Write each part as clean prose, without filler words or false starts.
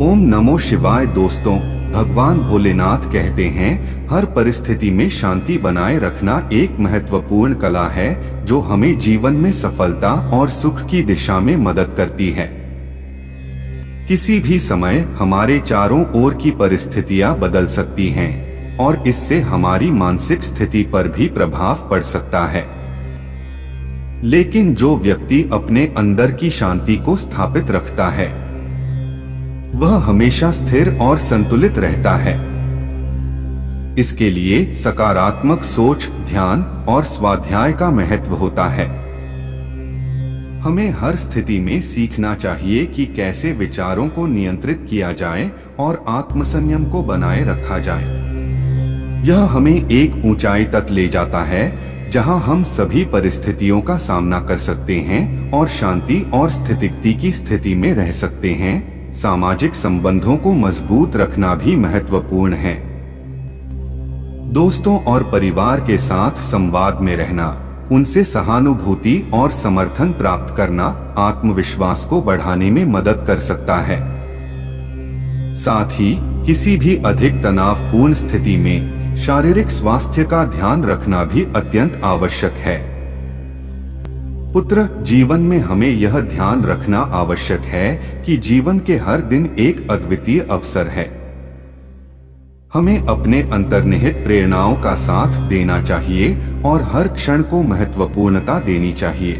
ओम नमो शिवाय। दोस्तों, भगवान भोलेनाथ कहते हैं, हर परिस्थिति में शांति बनाए रखना एक महत्वपूर्ण कला है जो हमें जीवन में सफलता और सुख की दिशा में मदद करती है। किसी भी समय हमारे चारों ओर की परिस्थितियां बदल सकती हैं और इससे हमारी मानसिक स्थिति पर भी प्रभाव पड़ सकता है। लेकिन जो व्यक्ति अपने अंदर की शांति को स्थापित रखता है वह हमेशा स्थिर और संतुलित रहता है। इसके लिए सकारात्मक सोच, ध्यान और स्वाध्याय का महत्व होता है। हमें हर स्थिति में सीखना चाहिए कि कैसे विचारों को नियंत्रित किया जाए और आत्मसंयम को बनाए रखा जाए। यह हमें एक ऊंचाई तक ले जाता है जहां हम सभी परिस्थितियों का सामना कर सकते हैं और शांति और स्थितिकी की स्थिति में रह सकते हैं। सामाजिक संबंधों को मजबूत रखना भी महत्वपूर्ण है। दोस्तों और परिवार के साथ संवाद में रहना, उनसे सहानुभूति और समर्थन प्राप्त करना आत्मविश्वास को बढ़ाने में मदद कर सकता है। साथ ही किसी भी अधिक तनावपूर्ण स्थिति में शारीरिक स्वास्थ्य का ध्यान रखना भी अत्यंत आवश्यक है। पुत्र, जीवन में हमें यह ध्यान रखना आवश्यक है कि जीवन के हर दिन एक अद्वितीय अवसर है। हमें अपने अंतर्निहित प्रेरणाओं का साथ देना चाहिए और हर क्षण को महत्वपूर्णता देनी चाहिए।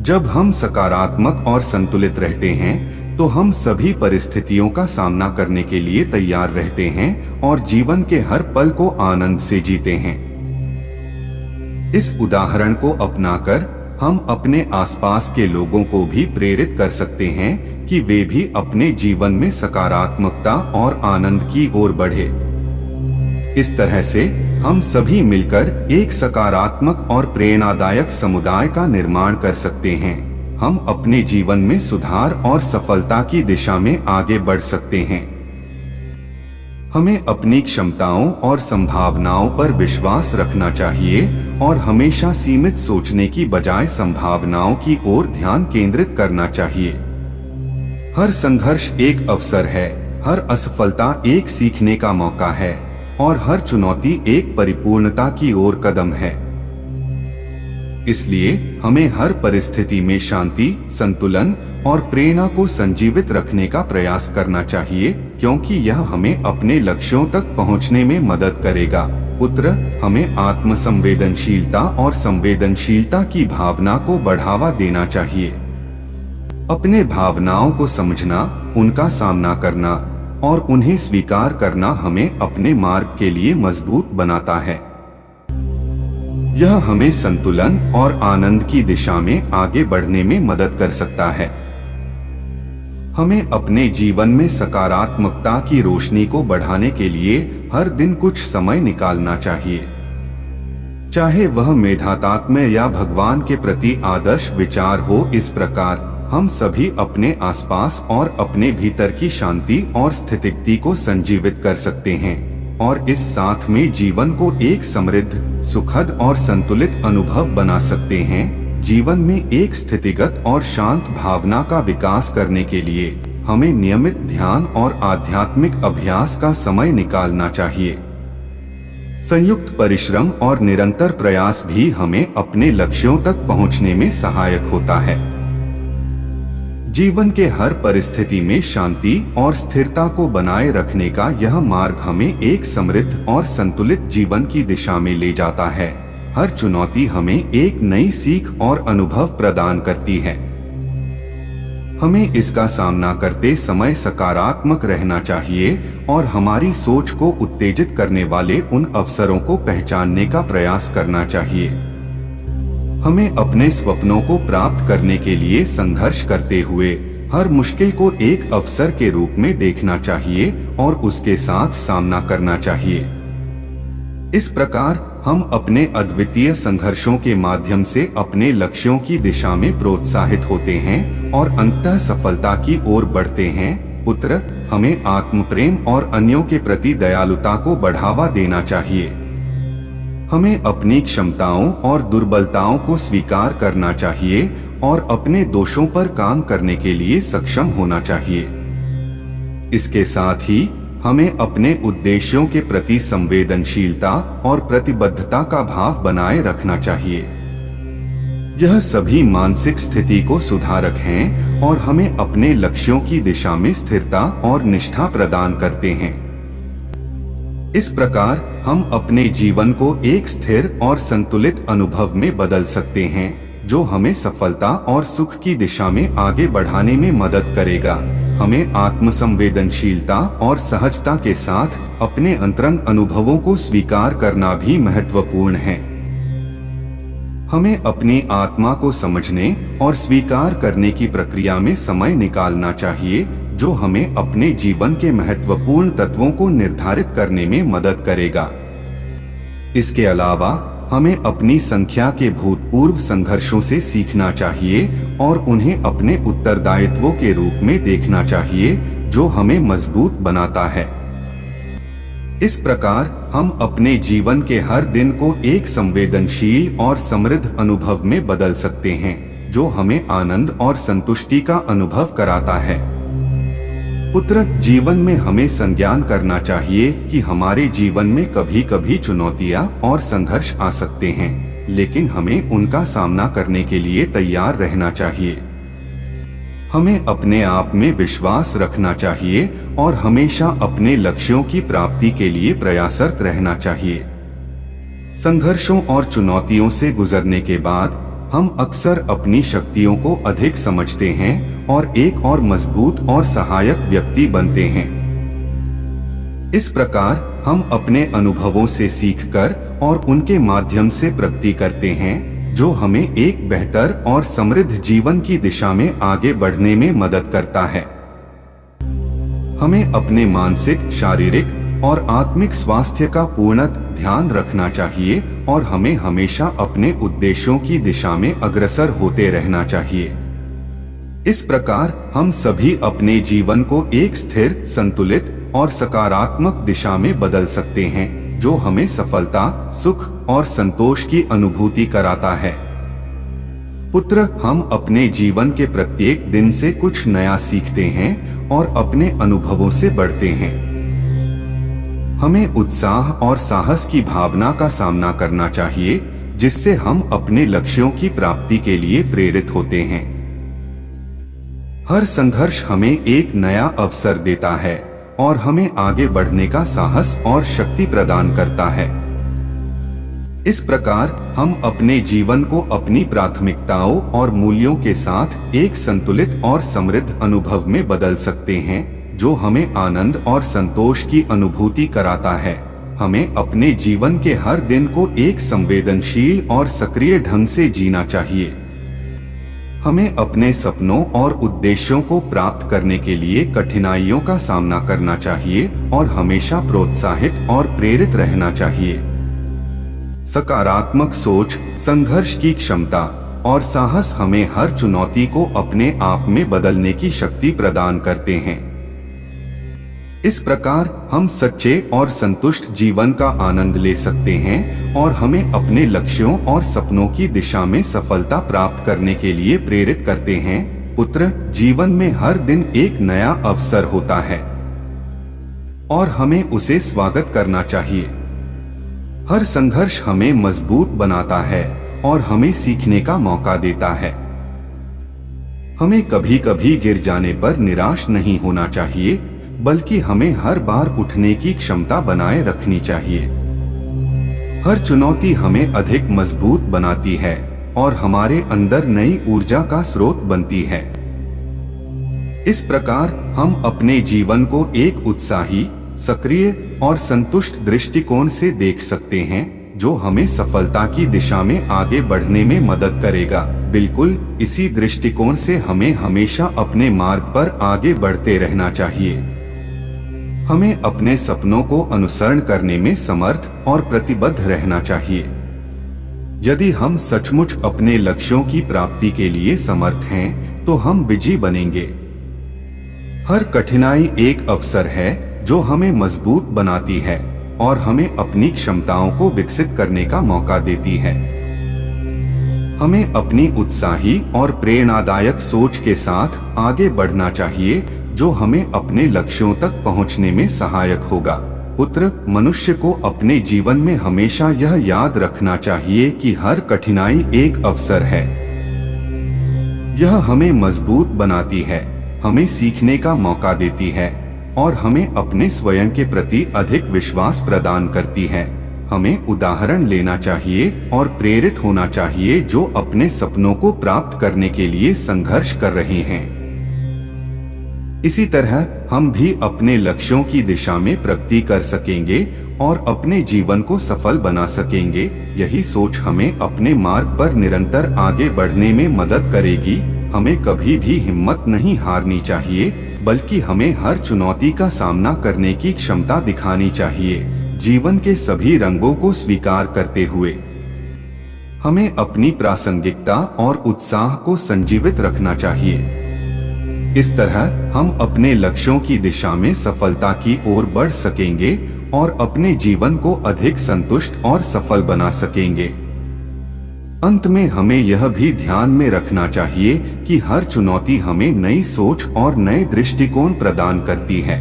जब हम सकारात्मक और संतुलित रहते हैं तो हम सभी परिस्थितियों का सामना करने के लिए तैयार रहते हैं और जीवन के हर पल को आनंद से जीते हैं। इस उदाहरण को अपनाकर हम अपने आसपास के लोगों को भी प्रेरित कर सकते हैं कि वे भी अपने जीवन में सकारात्मकता और आनंद की ओर बढ़े। इस तरह से हम सभी मिलकर एक सकारात्मक और प्रेरणादायक समुदाय का निर्माण कर सकते हैं। हम अपने जीवन में सुधार और सफलता की दिशा में आगे बढ़ सकते हैं। हमें अपनी क्षमताओं और संभावनाओं पर विश्वास रखना चाहिए और हमेशा सीमित सोचने की बजाय संभावनाओं की ओर ध्यान केंद्रित करना चाहिए। हर संघर्ष एक अवसर है, हर असफलता एक सीखने का मौका है और हर चुनौती एक परिपूर्णता की ओर कदम है। इसलिए हमें हर परिस्थिति में शांति, संतुलन और प्रेरणा को संजीवित रखने का प्रयास करना चाहिए, क्योंकि यह हमें अपने लक्ष्यों तक पहुंचने में मदद करेगा। पुत्र, हमें आत्मसंवेदनशीलता और संवेदनशीलता की भावना को बढ़ावा देना चाहिए। अपने भावनाओं को समझना, उनका सामना करना और उन्हें स्वीकार करना हमें अपने मार्ग के लिए मजबूत बनाता है। यह हमें संतुलन और आनंद की दिशा में आगे बढ़ने में मदद कर सकता है। हमें अपने जीवन में सकारात्मकता की रोशनी को बढ़ाने के लिए हर दिन कुछ समय निकालना चाहिए। चाहे वह मेधातात्म्य या भगवान के प्रति आदर्श विचार हो। इस प्रकार हम सभी अपने आसपास और अपने भीतर की शांति और स्थितिकी को संजीवित कर सकते हैं और इस साथ में जीवन को एक समृद्ध, सुखद और संतुलित अनुभव बना सकते हैं। जीवन में एक स्थितिगत और शांत भावना का विकास करने के लिए हमें नियमित ध्यान और आध्यात्मिक अभ्यास का समय निकालना चाहिए। संयुक्त परिश्रम और निरंतर प्रयास भी हमें अपने लक्ष्यों तक पहुंचने में सहायक होता है। जीवन के हर परिस्थिति में शांति और स्थिरता को बनाए रखने का यह मार्ग हमें एक समृद्ध और संतुलित जीवन की दिशा में ले जाता है। हर चुनौती हमें एक नई सीख और अनुभव प्रदान करती है। हमें इसका सामना करते समय सकारात्मक रहना चाहिए और हमारी सोच को उत्तेजित करने वाले उन अवसरों को पहचानने का प्रयास करना चाहिए। हमें अपने स्वप्नों को प्राप्त करने के लिए संघर्ष करते हुए हर मुश्किल को एक अवसर के रूप में देखना चाहिए और उसके साथ सामना करना चाहिए। इस प्रकार हम अपने अद्वितीय संघर्षों के माध्यम से अपने लक्ष्यों की दिशा में प्रोत्साहित होते हैं और अंततः सफलता की ओर बढ़ते हैं। पुत्र, हमें आत्मप्रेम और अन्यों के प्रति दयालुता को बढ़ावा देना चाहिए। हमें अपनी क्षमताओं और दुर्बलताओं को स्वीकार करना चाहिए और अपने दोषों पर काम करने के लिए सक्षम होना चाहिए। इसके साथ ही हमें अपने उद्देश्यों के प्रति संवेदनशीलता और प्रतिबद्धता का भाव बनाए रखना चाहिए। यह सभी मानसिक स्थिति को सुधारक हैं और हमें अपने लक्ष्यों की दिशा में स्थिरता और निष्ठा प्रदान करते हैं। इस प्रकार हम अपने जीवन को एक स्थिर और संतुलित अनुभव में बदल सकते हैं, जो हमें सफलता और सुख की दिशा में आगे बढ़ाने में मदद करेगा। हमें आत्मसंवेदनशीलता और सहजता के साथ अपने अंतरंग अनुभवों को स्वीकार करना भी महत्वपूर्ण है। हमें अपनी आत्मा को समझने और स्वीकार करने की प्रक्रिया में समय निकालना चाहिए, जो हमें अपने जीवन के महत्वपूर्ण तत्वों को निर्धारित करने में मदद करेगा। इसके अलावा हमें अपनी संख्या के भूतपूर्व संघर्षों से सीखना चाहिए और उन्हें अपने उत्तरदायित्वों के रूप में देखना चाहिए, जो हमें मजबूत बनाता है। इस प्रकार हम अपने जीवन के हर दिन को एक संवेदनशील और समृद्ध अनुभव में बदल सकते हैं, जो हमें आनंद और संतुष्टि का अनुभव कराता है। पुत्र, जीवन में हमें संज्ञान करना चाहिए कि हमारे जीवन में कभी कभी चुनौतियां और संघर्ष आ सकते हैं, लेकिन हमें उनका सामना करने के लिए तैयार रहना चाहिए। हमें अपने आप में विश्वास रखना चाहिए और हमेशा अपने लक्ष्यों की प्राप्ति के लिए प्रयासरत रहना चाहिए। संघर्षों और चुनौतियों से गुजरने के बाद हम अक्सर अपनी शक्तियों को अधिक समझते हैं और एक और मजबूत और सहायक व्यक्ति बनते हैं। इस प्रकार हम अपने अनुभवों से सीखकर और उनके माध्यम से प्रगति करते हैं, जो हमें एक बेहतर और समृद्ध जीवन की दिशा में आगे बढ़ने में मदद करता है। हमें अपने मानसिक, शारीरिक और आत्मिक स्वास्थ्य का पूर्णतः ध्यान रखना चाहिए और हमें हमेशा अपने उद्देश्यों की दिशा में अग्रसर होते रहना चाहिए। इस प्रकार हम सभी अपने जीवन को एक स्थिर, संतुलित और सकारात्मक दिशा में बदल सकते हैं, जो हमें सफलता, सुख और संतोष की अनुभूति कराता है। पुत्र, हम अपने जीवन के प्रत्येक दिन से कुछ नया सीखते हैं और अपने अनुभवों से बढ़ते हैं। हमें उत्साह और साहस की भावना का सामना करना चाहिए, जिससे हम अपने लक्ष्यों की प्राप्ति के लिए प्रेरित होते हैं। हर संघर्ष हमें एक नया अवसर देता है और हमें आगे बढ़ने का साहस और शक्ति प्रदान करता है। इस प्रकार हम अपने जीवन को अपनी प्राथमिकताओं और मूल्यों के साथ एक संतुलित और समृद्ध अनुभव में बदल सकते हैं, जो हमें आनंद और संतोष की अनुभूति कराता है। हमें अपने जीवन के हर दिन को एक संवेदनशील और सक्रिय ढंग से जीना चाहिए। हमें अपने सपनों और उद्देश्यों को प्राप्त करने के लिए कठिनाइयों का सामना करना चाहिए और हमेशा प्रोत्साहित और प्रेरित रहना चाहिए। सकारात्मक सोच, संघर्ष की क्षमता और साहस हमें हर चुनौती को अपने आप में बदलने की शक्ति प्रदान करते हैं। इस प्रकार हम सच्चे और संतुष्ट जीवन का आनंद ले सकते हैं और हमें अपने लक्ष्यों और सपनों की दिशा में सफलता प्राप्त करने के लिए प्रेरित करते हैं। पुत्र, जीवन में हर दिन एक नया अवसर होता है और हमें उसे स्वागत करना चाहिए। हर संघर्ष हमें मजबूत बनाता है और हमें सीखने का मौका देता है। हमें कभी कभी गिर जाने पर निराश नहीं होना चाहिए, बल्कि हमें हर बार उठने की क्षमता बनाए रखनी चाहिए। हर चुनौती हमें अधिक मजबूत बनाती है और हमारे अंदर नई ऊर्जा का स्रोत बनती है। इस प्रकार हम अपने जीवन को एक उत्साही, सक्रिय और संतुष्ट दृष्टिकोण से देख सकते हैं, जो हमें सफलता की दिशा में आगे बढ़ने में मदद करेगा। बिल्कुल इसी दृष्टिकोण से हमें हमेशा अपने मार्ग पर आगे बढ़ते रहना चाहिए। हमें अपने सपनों को अनुसरण करने में समर्थ और प्रतिबद्ध रहना चाहिए। यदि हम सचमुच अपने लक्ष्यों की प्राप्ति के लिए समर्थ हैं, तो हम विजयी बनेंगे। हर कठिनाई एक अवसर है जो हमें मजबूत बनाती है और हमें अपनी क्षमताओं को विकसित करने का मौका देती है। हमें अपनी उत्साही और प्रेरणादायक सोच के साथ आगे बढ़ना चाहिए, जो हमें अपने लक्ष्यों तक पहुंचने में सहायक होगा। पुत्र, मनुष्य को अपने जीवन में हमेशा यह याद रखना चाहिए कि हर कठिनाई एक अवसर है। यह हमें मजबूत बनाती है, हमें सीखने का मौका देती है और हमें अपने स्वयं के प्रति अधिक विश्वास प्रदान करती है। हमें उदाहरण लेना चाहिए और प्रेरित होना चाहिए जो अपने सपनों को प्राप्त करने के लिए संघर्ष कर रहे हैं। इसी तरह हम भी अपने लक्ष्यों की दिशा में प्रगति कर सकेंगे और अपने जीवन को सफल बना सकेंगे। यही सोच हमें अपने मार्ग पर निरंतर आगे बढ़ने में मदद करेगी। हमें कभी भी हिम्मत नहीं हारनी चाहिए, बल्कि हमें हर चुनौती का सामना करने की क्षमता दिखानी चाहिए। जीवन के सभी रंगों को स्वीकार करते हुए हमें अपनी प्रासंगिकता और उत्साह को संजीवित रखना चाहिए। इस तरह हम अपने लक्ष्यों की दिशा में सफलता की ओर बढ़ सकेंगे और अपने जीवन को अधिक संतुष्ट और सफल बना सकेंगे। अंत में हमें यह भी ध्यान में रखना चाहिए कि हर चुनौती हमें नई सोच और नए दृष्टिकोण प्रदान करती है।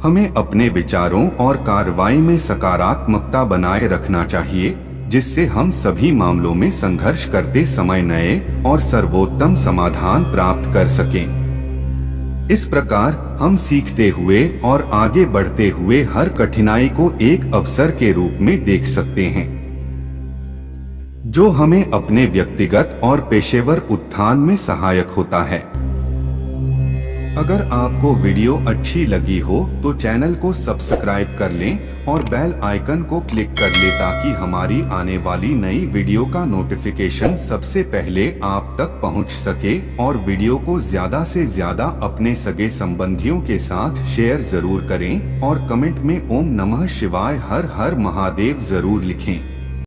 हमें अपने विचारों और कार्रवाई में सकारात्मकता बनाए रखना चाहिए, जिससे हम सभी मामलों में संघर्ष करते समय नए और सर्वोत्तम समाधान प्राप्त कर सकें। इस प्रकार हम सीखते हुए और आगे बढ़ते हुए हर कठिनाई को एक अवसर के रूप में देख सकते हैं, जो हमें अपने व्यक्तिगत और पेशेवर उत्थान में सहायक होता है। अगर आपको वीडियो अच्छी लगी हो तो चैनल को सब्सक्राइब कर लें और बेल आइकन को क्लिक कर लें ताकि हमारी आने वाली नई वीडियो का नोटिफिकेशन सबसे पहले आप तक पहुंच सके। और वीडियो को ज्यादा से ज्यादा अपने सगे संबंधियों के साथ शेयर जरूर करें और कमेंट में ओम नमः शिवाय हर हर महादेव जरूर लिखें।